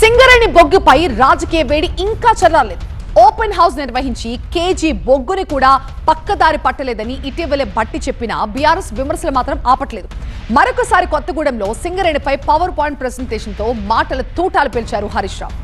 సింగరేణి బొగ్గుపై రాజకీయ వేడి ఇంకా చల్లారలేదు. ఓపెన్ హౌస్ నిర్వహించి కేజీ బొగ్గుని కూడా పక్కదారి పట్టలేదని ఇటీవలే బట్టి చెప్పిన బీఆర్ఎస్ విమర్శలు మాత్రం ఆపట్లేదు. మరొకసారి కొత్తగూడెంలో సింగరేణిపై పవర్ పాయింట్ ప్రెజెంటేషన్ తో మాటల తూటాలు పేల్చారు హరీష్ రావు.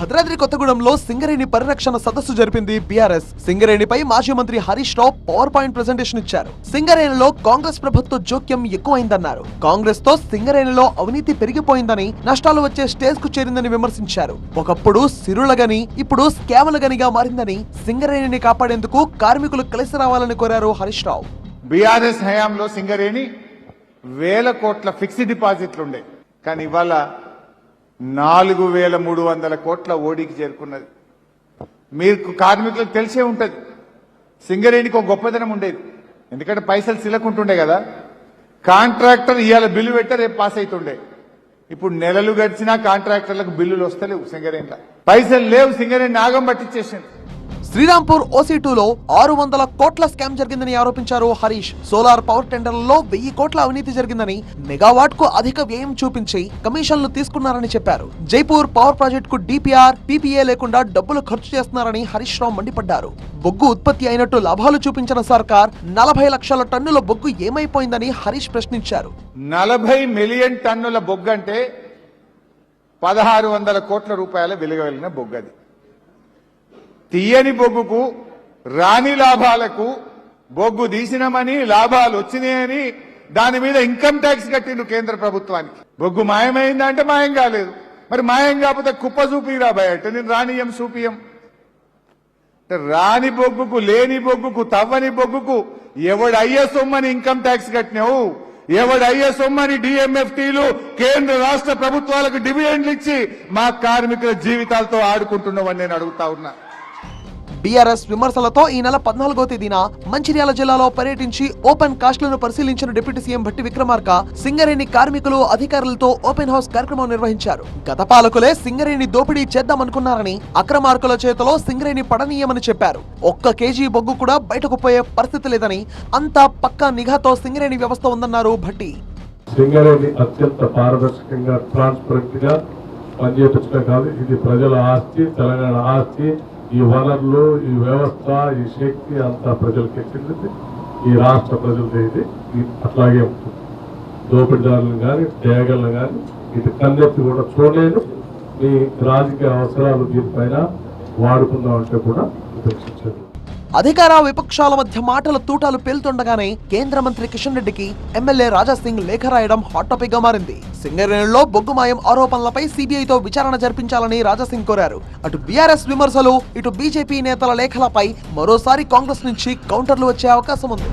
భద్రాద్రి కొత్తగూడెంలో సింగరేణి పరిరక్షణ సదస్సు జరిపింది బీఆర్ఎస్. సింగరేణిపై మాజీ మంత్రి Harish Rao power point presentation ఇచ్చారు. సింగరేణిలో కాంగ్రెస్ ప్రభుత్వ జోక్యం ఎక్కువైందన్నారు. కాంగ్రెస్ తో సింగరేణిలో అవినీతి పెరిగిపోయిందని, నష్టాలు వచ్చే స్టేజ్ కు చేరిందని విమర్శించారు. ఒకప్పుడు సిరులగని ఇప్పుడు స్కాములగనిగా మారిందని, సింగరేణిని కాపాడేందుకు కార్మికులు కలిసి రావాలని కోరారు హరీష్ రావు. బీఆర్ఎస్ హయాంలో సింగరేణి 1000 కోట్ల ఫిక్స్డ్ డిపాజిట్లుండే, కానీ ఇవాళ 4300 కోట్ల ఓడికి చేరుకున్నది. మీకు కార్మికులకు తెలిసే ఉంటది, సింగరేణికి ఒక గొప్పదనం ఉండేది. ఎందుకంటే పైసలు సిలకుంటుండే కదా. కాంట్రాక్టర్ ఇవాళ బిల్లు పెట్టే రేపు పాస్ అవుతుండే. ఇప్పుడు నెలలు గడిచినా కాంట్రాక్టర్లకు బిల్లులు వస్తలేవు. సింగరేణిలో పైసలు లేవు. సింగరేణి నాగం పట్టించేసింది. శ్రీరాంపూర్ OC2లో 600 కోట్ల స్కామ్ జరిగిందని ఆరోపించారు హరీష్. సోలార్ పవర్ టెండర్లలో 1000 కోట్ల అవినీతి జరిగిందని, మెగావాట్ కు అధిక వ్యయం చూపించి కమిషన్లు తీసుకున్నారని చెప్పారు. జైపూర్ పవర్ ప్రాజెక్ట్ కు DPR, PPA లేకుండా డబ్బులు ఖర్చు చేస్తున్నారని హరీష్ రావు మండిపడ్డారు. బొగ్గు ఉత్పత్తి అయినట్టు లాభాలు చూపించిన సర్కార్ 40 లక్షల టన్నుల బొగ్గు ఏమైపోయిందని హరీష్ ప్రశ్నించారు. 40 మిలియన్ టన్నుల బొగ్గు అంటే 1600 కోట్ల రూపాయల విలువ కలిగిన బొగ్గు. అది తీయని బొగ్గుకు, రాని లాభాలకు, బొగ్గు తీసినామని లాభాలు వచ్చినాయని దాని మీద ఇన్కమ్ ట్యాక్స్ కట్టిండు కేంద్ర ప్రభుత్వానికి. బొగ్గు మాయమైందంటే మాయం కాలేదు. మరి మాయం కాకపోతే కుప్ప చూపిరా బయట, నేను రానియం చూపియం. రాని బొగ్గుకు, లేని బొగ్గుకు, తవ్వని బొగ్గుకు ఎవడు అయ్యే సొమ్మని ఇన్కమ్ ట్యాక్స్ కట్టినావు, ఎవడు అయ్యే సొమ్మని DMFTలు కేంద్ర రాష్ట్ర ప్రభుత్వాలకు డివిడెండ్లు ఇచ్చి మా కార్మికుల జీవితాలతో ఆడుకుంటున్నావని నేను అడుగుతా ఉన్నా. బీఆర్ఎస్ విమర్శలతో ఈ నెల 14వ తేదీన మంచిర్యాల జిల్లాలో పర్యటించి ఓపెన్ కాస్ట్లను పరిశీలించిన డిప్యూటీ సీఎం భట్టి విక్రమార్క సింగరేణి కార్మికులు, అధికారులతో ఓపెన్ హౌస్ కార్యక్రమం నిర్వహించారు. గత పాలకులే సింగరేణి దోపిడీ చేద్దామనుకున్నారని, అక్రమార్కుల చేతిలో సింగరేణి పడనీయమని చెప్పారు. 1 కేజీ బొగ్గు కూడా బయటకు పోయే పరిస్థితి లేదని, అంతా పక్కా నిఘాతో సింగరేణి వ్యవస్థ ఉందన్నారు భట్టి. సింగరేణి అత్యంత పారదర్శకంగా, ట్రాన్స్పరెంట్ గా పనిచేయటం కాదు, ఇది ప్రజల ఆస్తి, తెలంగాణ ఆస్తి. ఈ వనరులు, ఈ వ్యవస్థ, ఈ శక్తి అంతా ప్రజలకి చెందింది. ఈ రాష్ట్ర ప్రజలది. ఇది అట్లాగే ఉంటుంది. దోపిడీదారులను కానీ, డేగలను కానీ ఇది కన్నెత్తి కూడా చూడలేను. మీ రాజకీయ అవసరాలు దీనిపైన వాడుకుందామంటే కూడా ఉపేక్షించదు. అధికార విపక్షాల మధ్య మాటల తూటాలు పేలుతుండగానే కేంద్ర మంత్రి కిషన్ రెడ్డికి ఎమ్మెల్యే రాజాసింగ్ లేఖ రాయడం హాట్ టాపిక్ గా మారింది. సింగరేణిలో బొగ్గు మాయం ఆరోపణలపై CBIతో విచారణ జరిపించాలని రాజాసింగ్ కోరారు. అటు బీఆర్ఎస్ విమర్శలు, ఇటు బీజేపీ నేతల లేఖలపై మరోసారి కాంగ్రెస్ నుంచి కౌంటర్లు వచ్చే అవకాశం ఉంది.